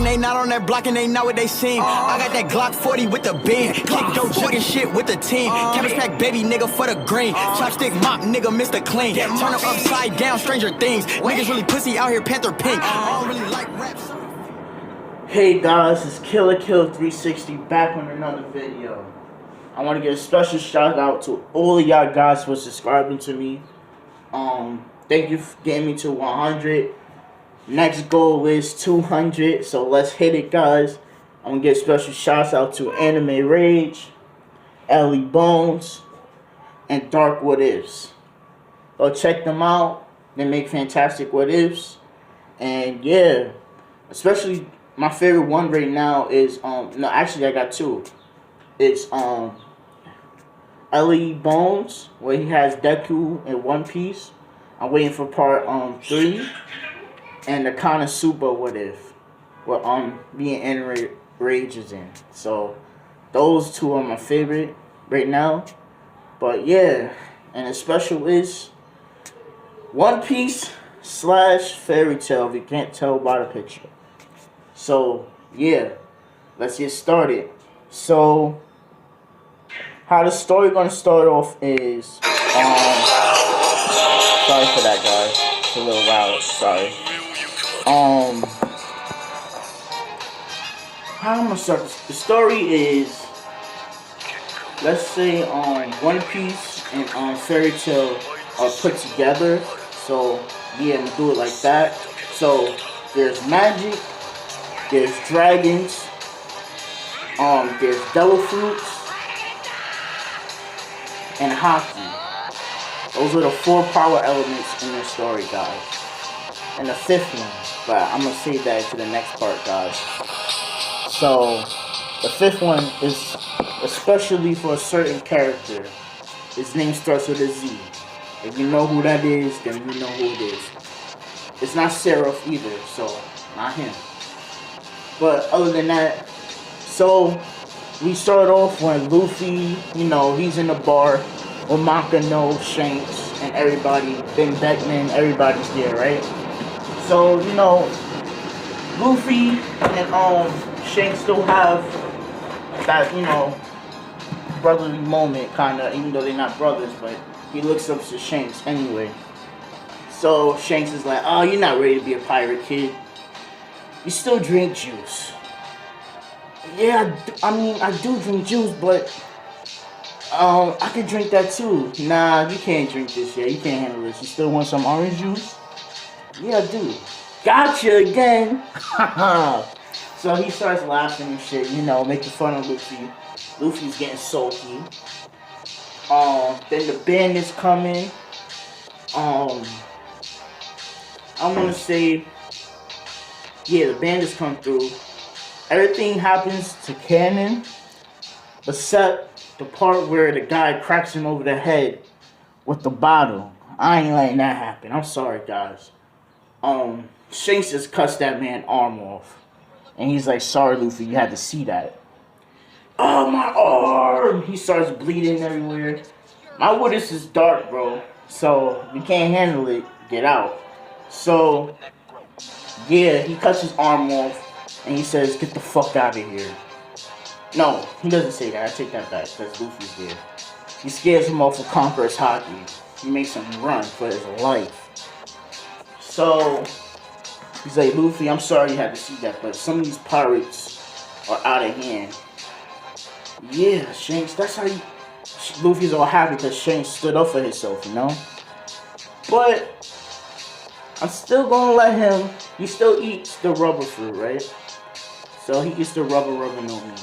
they not on that block and they know what they seen. I got that Glock 40 with the beam. Kick dope jugging shit with the team. Cabbage pack baby nigga for the green. Chopstick mop nigga Mr. Clean. Turn them upside down, Stranger Things. Niggas really pussy out here, Panther Pink. I don't really like raps. Hey guys, it's Killer Kill 360 back on another video. I want to give a special shout out to all of y'all guys for subscribing to me. Thank you for getting me to 100. Next goal is 200, so let's hit it, guys. I'm gonna give special shouts out to Anime Rage, Ellie Bones, and Dark What Ifs. Go check them out. They make fantastic what ifs. And yeah, especially my favorite one right now is no, actually I got two. It's Ellie Bones, where he has Deku in One Piece. I'm waiting for part 3. And the Konosuba What If, where me and Anime Rage is in. So those two are my favorite right now. But yeah, and the special is One Piece / Fairy Tail, if you can't tell by the picture. So yeah, let's get started. So how the story gonna start off is sorry for that, guys. It's a little loud. Sorry. How I'm gonna start this? The story is, let's say One Piece and Fairy Tail are put together. So yeah, I'm gonna do it like that. So there's magic, there's dragons, there's devil fruits, and hockey. Those are the 4 power elements in the story, guys. And the 5th one, but I'm gonna save that to the next part, guys. So the 5th one is especially for a certain character. His name starts with a Z. If you know who that is, then you know who it is. It's not Seraph either, so not him. But other than that, so we start off when Luffy, you know, he's in the bar with Makino, Shanks, and everybody, Ben Beckman, everybody's there, right? So, you know, Luffy and Shanks still have that, you know, brotherly moment, kind of, even though they're not brothers, but he looks up to Shanks anyway. So Shanks is like, oh, you're not ready to be a pirate, kid. You still drink juice. Yeah, I mean, I do drink juice, but I can drink that too. Nah, you can't drink this yet. You can't handle this. You still want some orange juice? Yeah, I do. Gotcha again. So he starts laughing and shit, you know, making fun of Luffy. Luffy's getting sulky. Then the band is coming. I want to say, yeah, the band has come through. Everything happens to canon, except the part where the guy cracks him over the head with the bottle. I ain't letting that happen. I'm sorry, guys. Shanks just cuts that man's arm off. And he's like, sorry, Luffy, you had to see that. Oh, my arm! He starts bleeding everywhere. My Woodis is dark, bro. So, if you can't handle it, get out. So, yeah, he cuts his arm off. And he says, get the fuck out of here. No, he doesn't say that. I take that back, because Luffy's there. He scares him off of Conqueror's Hockey. He makes him run for his life. So, he's like, Luffy, I'm sorry you had to see that, but some of these pirates are out of hand. Yeah, Shanks, that's how you... Luffy's all happy because Shanks stood up for himself, you know? But, I'm still gonna let him... He still eats the rubber fruit, right? So he gets the rubber no me.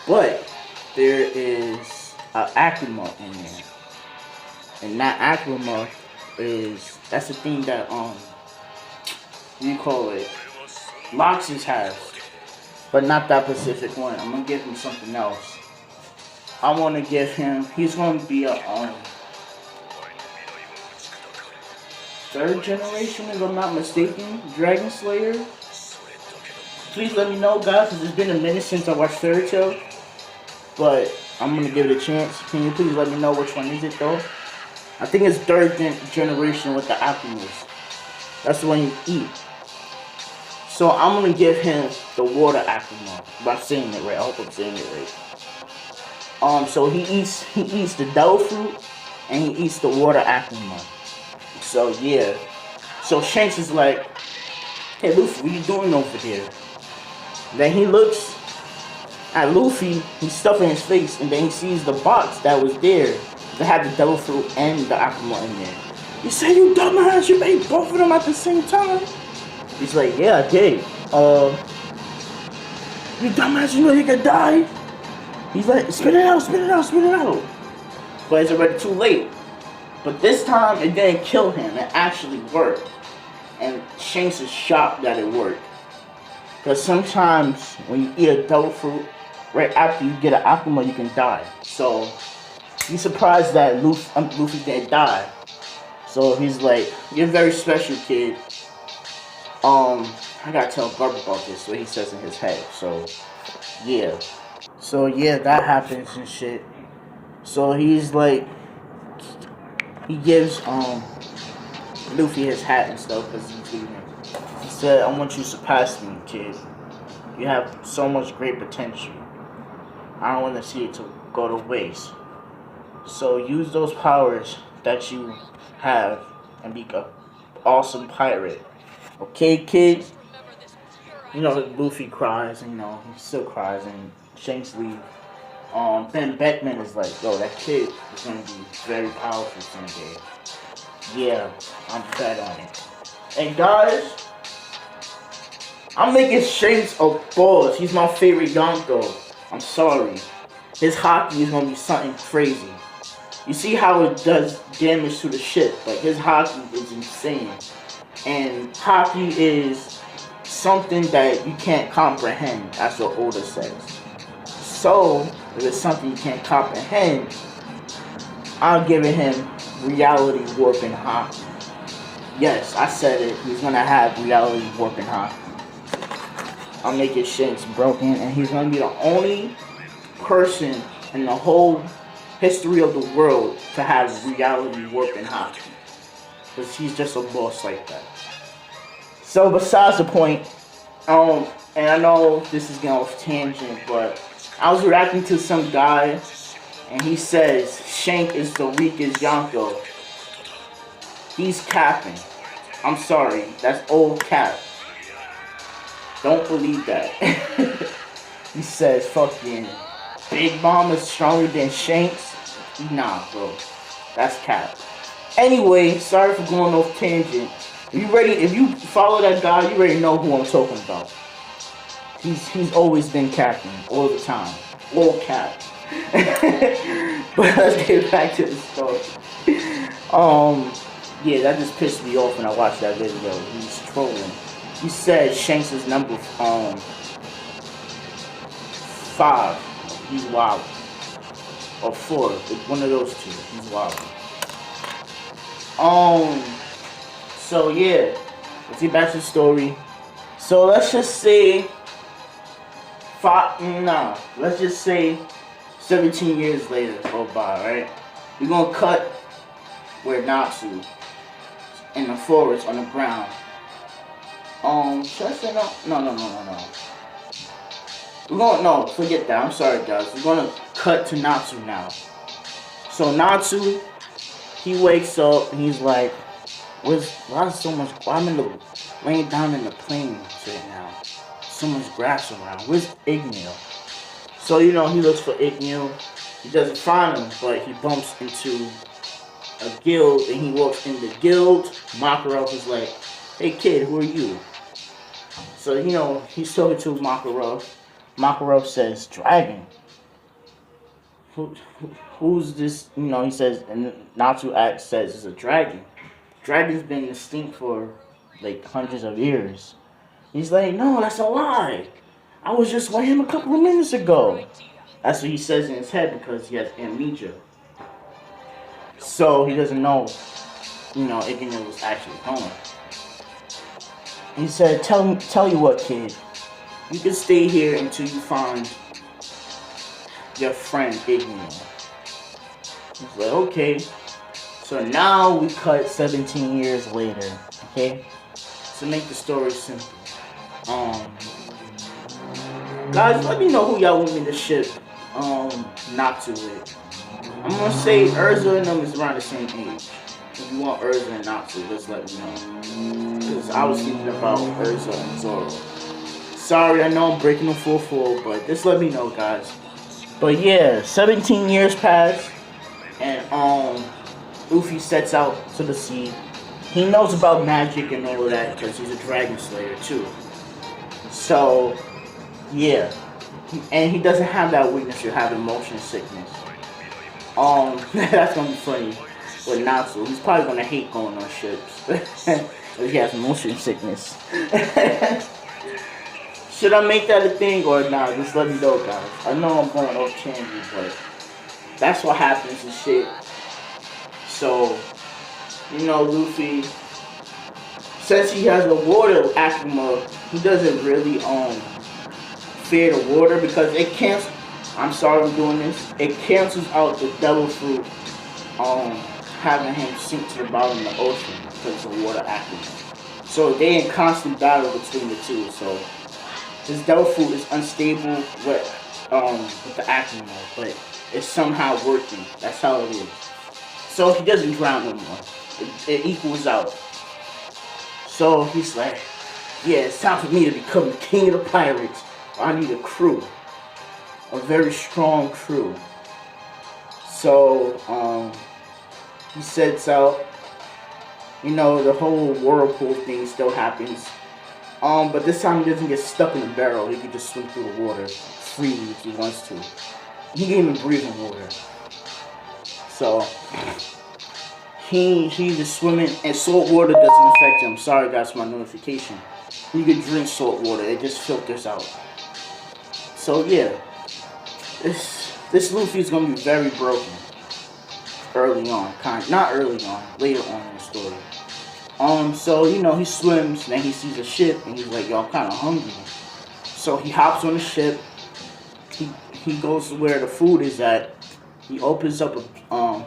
But, there is an Akuma in there. And that Akuma is... That's the thing that, what do you call it? Loxus has. But not that specific one. I'm gonna give him something else. I want to give him... He's gonna be a, 3rd generation, if I'm not mistaken, Dragon Slayer. Please let me know, guys, because it's been a minute since I watched Fairy Tail. But I'm going to give it a chance. Can you please let me know which one is it, though? I think it's 3rd generation with the Akumas. That's the one you eat. So I'm gonna give him the water Akuma. If I'm saying it right, I hope I'm saying it right. So he eats the devil fruit and he eats the water Akuma. So yeah. So Shanks is like, hey Luffy, what you doing over there? Then he looks at Luffy, he's stuffing his face, and then he sees the box that was there that had the devil fruit and the Akuma in there. He said, you dumbass, you ate both of them at the same time? He's like, yeah, I did. You dumbass, you know you could die? He's like, spit it out, spit it out, spit it out. But it's already too late. But this time, it didn't kill him. It actually worked. And Shanks is shocked that it worked. Because sometimes when you eat a devil fruit, right after you get an Akuma, you can die. So he's surprised that Luffy didn't die. So he's like, you're very special, kid. I gotta tell Garp about this, so he says in his head. So yeah. So yeah, that happens and shit. So he's like, he gives Luffy his hat and stuff because he's leaving. He said, I want you to surpass me, kid. You have so much great potential. I don't want to see it to go to waste. So use those powers that you have and be an awesome pirate. Okay, kid? You know, Luffy cries, and he still cries, and Shanks leaves. Ben Beckman is like, yo, that kid is gonna be very powerful someday. Yeah, I'm bet on it. And guys, I'm making Shanks a boss. He's my favorite Yonko. I'm sorry. His haki is gonna be something crazy. You see how it does damage to the ship. Like, his haki is insane. And haki is something that you can't comprehend, as what Oda says. So, if it's something you can't comprehend, I'm giving him reality warping haki. Yes, I said it. He's gonna have reality warping haki. I'm making Shanks broken, and he's gonna be the only person in the whole history of the world to have reality warping haki. Because he's just a boss like that. So besides the point, and I know this is going off tangent, but I was reacting to some guy, and he says Shank is the weakest Yonko. He's capping. I'm sorry, that's old cap. Don't believe that. He says fucking Big Mom is stronger than Shanks. Nah, bro, that's cap. Anyway, sorry for going off tangent. If you follow that guy, you already know who I'm talking about. He's always been capping all the time. All cap. But let's get back to the story. Yeah, that just pissed me off when I watched that video. He's trolling. He said Shanks is number 5. He's wild. Or 4. One of those two. He's wild. So yeah, let's get back to the story. So let's just say let's just say 17 years later go by, right? We're gonna cut where Natsu in the forest on the ground. Should I say no? No. No, forget that. I'm sorry guys. We're gonna cut to Natsu now. So Natsu, he wakes up and he's like, why is so much, I'm laying down in the plains right now. So much grass around. Where's Igneo? So, he looks for Igneo. He doesn't find him, but he bumps into a guild, and he walks in the guild. Makarov is like, hey kid, who are you? So, he's talking to Makarov. Makarov says, dragon. Who's this? He says, and Natsu says it's a dragon. Dragon's been extinct for like hundreds of years. He's like, no, that's a lie. I was just with him a couple of minutes ago. That's what he says in his head because he has amnesia. So he doesn't know, Igneo was actually gone. He said, tell you what, kid. You can stay here until you find your friend Igneo. He's like, okay. So now we cut 17 years later, okay? To make the story simple. Um, guys, let me know who y'all want me to ship Natsu with. I'm gonna say Urza and them is around the same age. If you want Urza and Natsu, just let me know. Because I was thinking about Urza and Zoro. Sorry, I know I'm breaking the full floor, but just let me know, guys. But yeah, 17 years pass, and Luffy sets out to the sea. He knows about magic and all of that because he's a dragon slayer too. So, yeah. And he doesn't have that weakness of having motion sickness. That's gonna be funny with Natsu. He's probably gonna hate going on ships. Because he has motion sickness. Should I make that a thing or not? Just let me know, guys. I know I'm going off tangent, but that's what happens and shit. So, you know, Luffy, since he has a water Akuma, he doesn't really fear the water because it cancels. I'm sorry I'm doing this. It cancels out the devil fruit having him sink to the bottom of the ocean because of water Akuma. So they in constant battle between the two. So his devil fruit is unstable with the Akuma, but it's somehow working. That's how it is. So he doesn't drown no more. It equals out. So he's like, yeah, it's time for me to become the king of the pirates. I need a crew. A very strong crew. So, he sets out. You know, the whole whirlpool thing still happens. But this time he doesn't get stuck in a barrel. He can just swim through the water freely if he wants to. He can even breathe in water. So, he's just swimming, and salt water doesn't affect him. Sorry guys for my notification. You can drink salt water, it just filters out. So yeah, this Luffy is gonna be very broken early on, not early on, later on in the story. So you know he swims, then he sees a ship, and he's like, yo, I'm kind of hungry. So he hops on the ship. He goes to where the food is at. He opens up a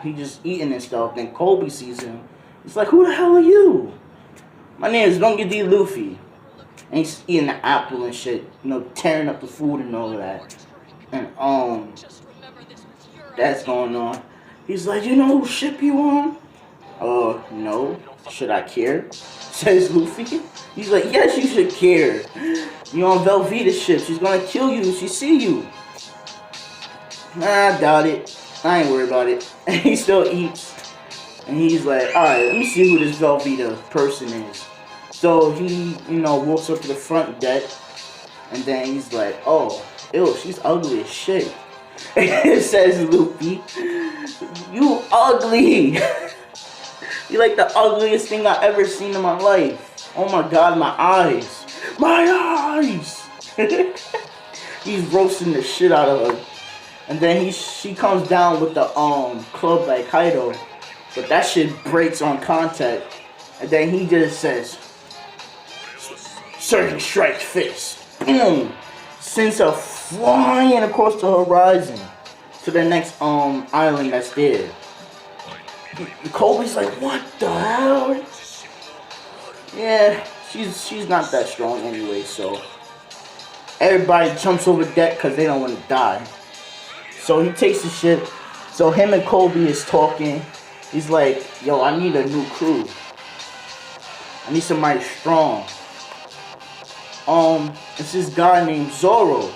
he just eating and stuff. Then Kobe sees him. He's like, who the hell are you? My name is Bungie D. Luffy. And he's eating the apple and shit. You know, tearing up the food and all of that. And, that's going on. He's like, you know whose ship you on? No. Should I care? Says Luffy. He's like, yes, you should care. You're on Velveeta's ship. She's gonna kill you if she see you. Nah, I doubt it. I ain't worried about it. And he still eats. And he's like, alright, let me see who this Velveeta person is. So he, you know, walks up to the front deck. And then he's like, oh, ew, she's ugly as shit. It says Luffy, you ugly. You're like the ugliest thing I've ever seen in my life. Oh my god, my eyes. My eyes! He's roasting the shit out of her. And then she comes down with the club like Kaido. But that shit breaks on contact. And then he just says, Surging Strike Fist. Boom! Sends her flying across the horizon to the next island that's there. Kobe's like, what the hell? Yeah, she's not that strong anyway, so everybody jumps over deck because they don't want to die. So he takes the ship. So him and Kobe is talking. He's like, yo, I need a new crew. I need somebody strong. It's this guy named Zoro.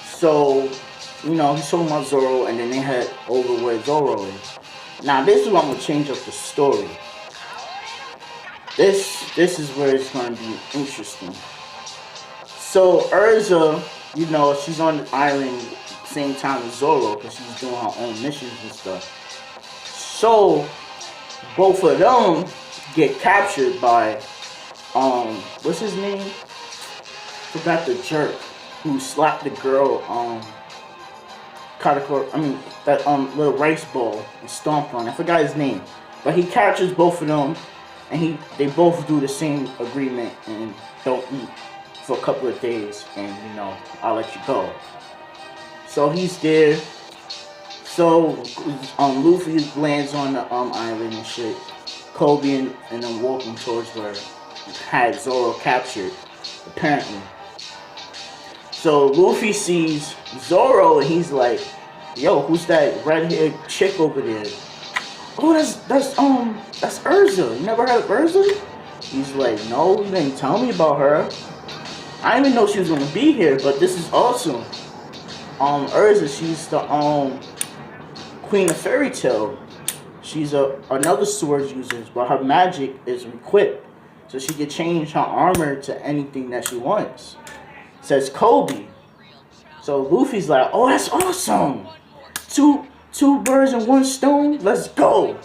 So, you know, he's talking about Zoro, and then they head over where Zoro is. Now, this is where I'm gonna change up the story. This is where it's gonna be interesting. So Urza, you know, she's on the island same time as Zoro because she's doing her own missions and stuff. So both of them get captured by what's his name? Forgot the jerk who slapped the girl that little rice bowl and stomped on. I forgot his name, but he captures both of them, and they both do the same agreement and don't eat for a couple of days, and you know, I'll let you go. So he's there. So Luffy lands on the island and shit. Kobe and them walking towards where had Zoro captured, apparently. So Luffy sees Zoro and he's like, yo, who's that red-haired chick over there? Oh, that's Urza. You never heard of Urza? He's like, no, you didn't tell me about her. I didn't even know she was gonna be here, but this is awesome. Urza, she's the Queen of Fairy Tail. She's another sword user, but her magic is equipped, so she can change her armor to anything that she wants. Says Kobe. So Luffy's like, oh, that's awesome. Two birds and one stone. Let's go.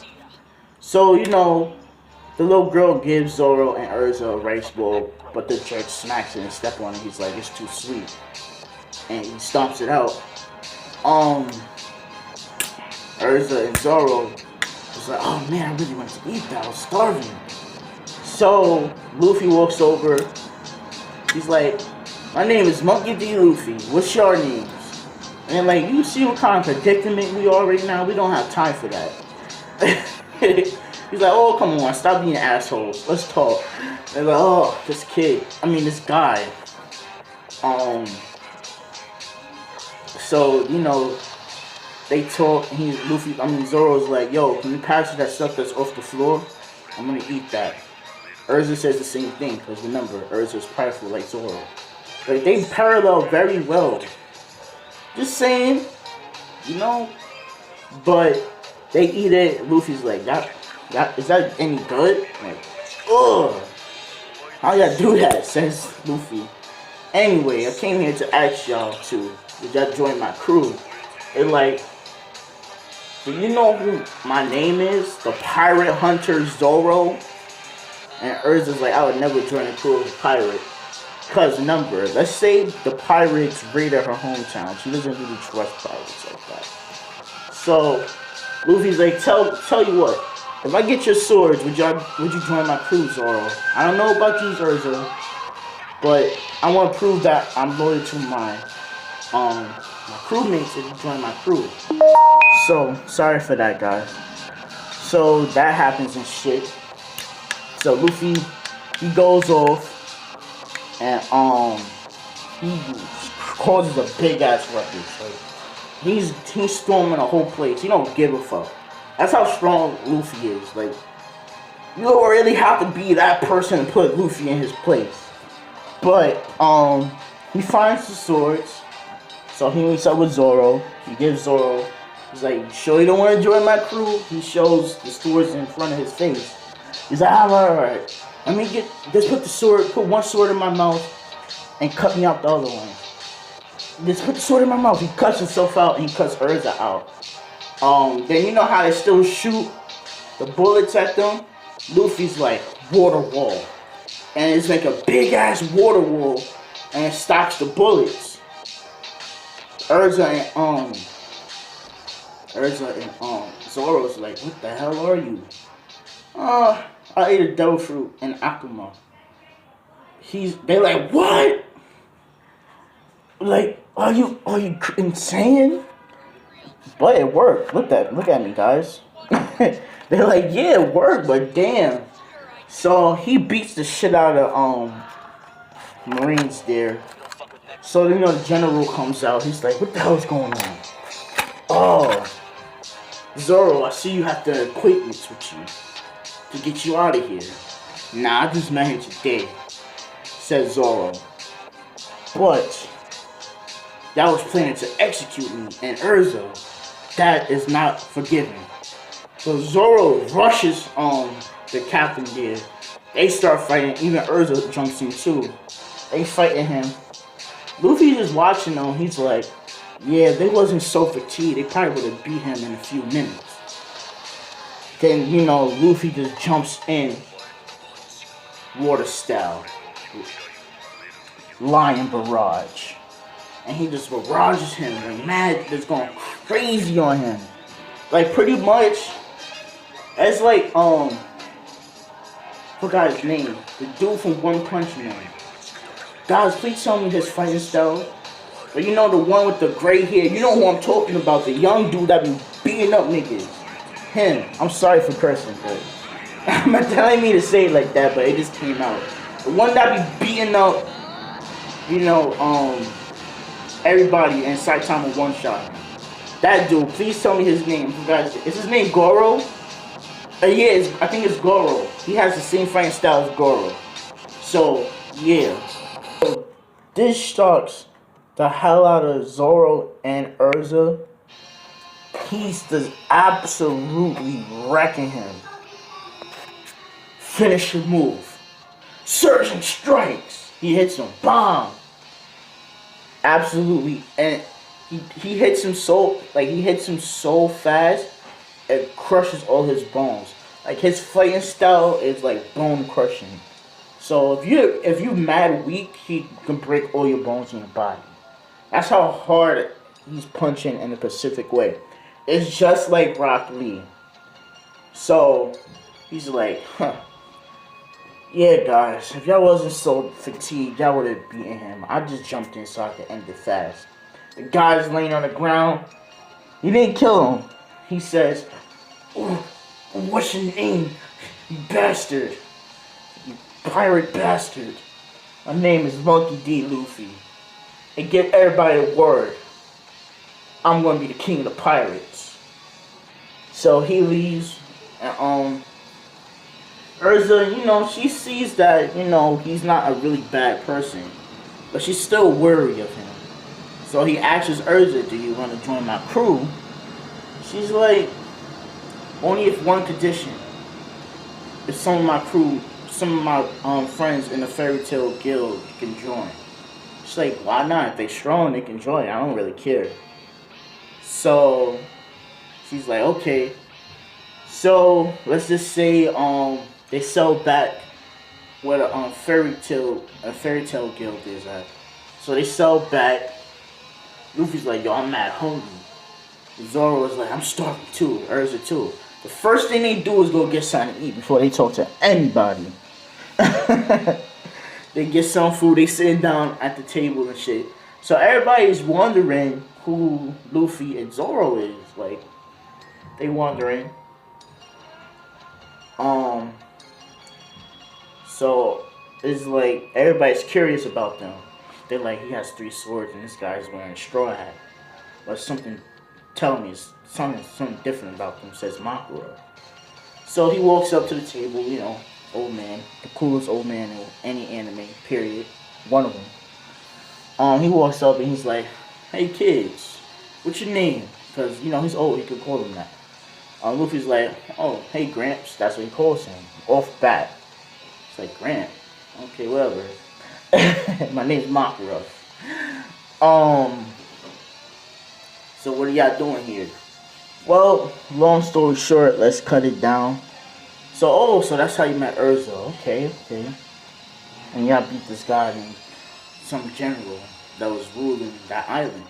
So the little girl gives Zoro and Urza a rice bowl, but the jerk smacks it and steps on it. He's like, it's too sweet, and he stomps it out. Urza and Zoro was like, oh man, I really want to eat that. I was starving. So Luffy walks over. He's like, my name is Monkey D. Luffy. What's your names? And like, you see what kind of predicament we are right now? We don't have time for that. He's like, oh, come on, stop being assholes. Let's talk. They're like, oh, this guy. So, they talk, and Zoro's like, yo, can you pass me that stuff that's off the floor? I'm gonna eat that. Urza says the same thing, because remember, Urza's prideful like Zoro. Like, they parallel very well. Just saying, but they eat it. Luffy's like, is that any good? Like, ugh, how y'all do that? Says Luffy. Anyway, I came here to ask y'all did y'all join my crew? And like, do you know who my name is? The Pirate Hunter Zoro. And Urza's like, I would never join a crew of a pirate. Because remember, let's say the pirates raided her hometown. She doesn't really trust pirates like that. So Luffy's like, tell you what, if I get your swords, would you join my crew, Zoro? I don't know about you, Urza, but I want to prove that I'm loyal to my crewmates if you join my crew. So sorry for that, guys. So that happens and shit. So Luffy, he goes off. And he causes a big ass ruckus. Like, he's storming a whole place. He don't give a fuck. That's how strong Luffy is. Like, you don't really have to be that person to put Luffy in his place. But he finds the swords. So he meets up with Zoro. He gives Zoro. He's like, sure you don't want to join my crew? He shows the swords in front of his face. He's like, alright. Let me put one sword in my mouth and cut me out the other one. Just put the sword in my mouth. He cuts himself out and he cuts Urza out. Then you know how they still shoot the bullets at them? Luffy's like, water wall. And it's like a big ass water wall and it stops the bullets. Urza and Zoro's like, what the hell are you? I ate a devil fruit and Akuma. They're like, what? Like, are you insane? But it worked. Look at me, guys. They're like, yeah, it worked, but damn. So he beats the shit out of Marines there. So the general comes out. He's like, what the hell's going on? Oh, Zoro, I see you have the equipment with you to get you out of here. Nah, I just met him today, says Zoro. But y'all was planning to execute me and Urza. That is not forgiven. So Zoro rushes the captain there. They start fighting. Even Urza jumps in too. They fighting him. Luffy just watching them. He's like, yeah, they wasn't so fatigued. They probably would have beat him in a few minutes. Then, Luffy just jumps in water style. Lion barrage. And he just barrages him. Like, mad, just going crazy on him. Like, pretty much, it's like, forgot his name. The dude from One Punch Man. Guys, please tell me his fighting style. But the one with the gray hair. You know who I'm talking about. The young dude that be beating up niggas. Him. I'm sorry for cursing, but I'm not telling me to say it like that, but it just came out. The one that be beating up, you know, everybody in Saitama one shot. That dude, please tell me his name. You guys, is his name Goro? Yeah, I think it's Goro. He has the same fighting style as Goro. So, yeah. So, this shocks the hell out of Zoro and Urza. He's just absolutely wrecking him. Finish your move. Surging strikes. He hits him. Bomb. Absolutely. And he hits him so fast it crushes all his bones. Like his fighting style is like bone crushing. So if you're mad weak, he can break all your bones in your body. That's how hard he's punching in the Pacific way. It's just like Rock Lee. So he's like, huh. Yeah, guys, if y'all wasn't so fatigued, y'all would have beaten him. I just jumped in so I could end it fast. The guy's laying on the ground. He didn't kill him. He says, oh, what's your name, you bastard? You pirate bastard. My name is Monkey D. Luffy. And give everybody a word. I'm going to be the king of the pirates. So he leaves. And, Urza, you know, she sees that, you know, he's not a really bad person. But she's still wary of him. So he asks Urza, do you want to join my crew? She's like, only if one condition. If some of my crew, some of my friends in the Fairy Tail Guild can join. She's like, why not? If they're strong, they can join. I don't really care. So she's like, okay. So let's just say they sell back where the Fairy Tail Guild is at. So they sell back. Luffy's like, yo, I'm mad hungry. Zoro is like, I'm starving too. Urza too. The first thing they do is go get something to eat before they talk to anybody. They get some food. They sitting down at the table and shit. So everybody's wondering who Luffy and Zoro is. Like, they wondering. So it's like everybody's curious about them. They're like, he has 3 swords and this guy's wearing a straw hat. But something telling me something different about them, says Makura. So he walks up to the table, you know, old man, the coolest old man in any anime, period. One of them. He walks up and he's like, hey kids, what's your name? Because, you know, he's old, he could call them that. Luffy's like, oh, hey Gramps, that's what he calls him. Off bat. It's like, Gramp, okay, whatever. My name's Makura. So what are y'all doing here? Well, long story short, let's cut it down. So that's how you met Urza. Okay. And y'all beat this guy named some general that was ruling that island.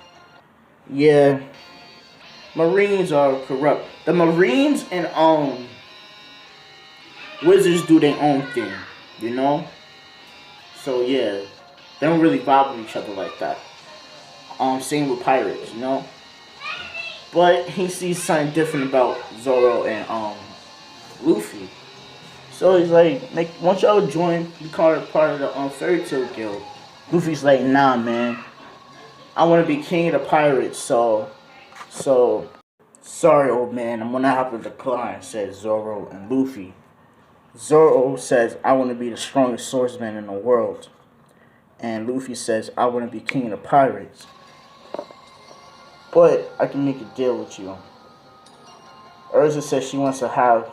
Yeah. Marines are corrupt. The Marines and Wizards do their own thing, you know? So yeah, they don't really vibe with each other like that. Same with pirates, you know? But he sees something different about Zoro and Luffy. So he's like, once y'all join, become part of the Fairy Tail Guild. Luffy's like, nah man, I want to be king of the pirates, so sorry old man, I'm gonna have to decline, says Zoro and Luffy. Zoro says, I want to be the strongest swordsman in the world. And Luffy says, I want to be king of the pirates. But I can make a deal with you. Urza says she wants to have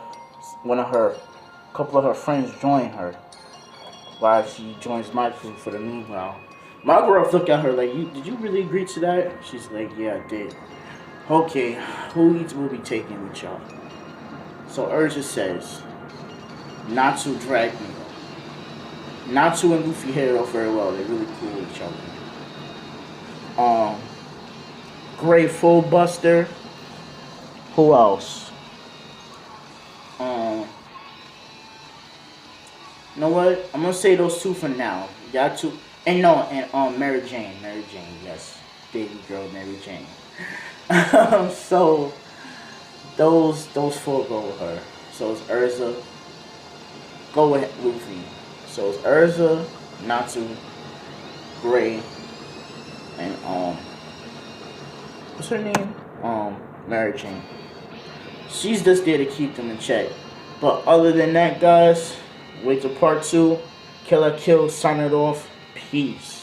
a couple of her friends join her while she joins my crew for the meanwhile. Margaret looked at her like, did you really agree to that? She's like, yeah, I did. Okay, who will be taking with y'all? So Urza says, Natsu dragged me. Natsu and Luffy hit it off very well. They're really cool with each other. Great Full Buster. Who else? You know what? I'm gonna say those 2 for now. Y'all 2, and Mary Jane, yes, baby girl Mary Jane. So those 4 go with her. So it's Urza. Go with Luffy. So it's Urza, Natsu, Gray, and what's her name? Mary Jane. She's just there to keep them in check. But other than that, guys, wait till part 2. Kill la Kill, sign it off. Peace.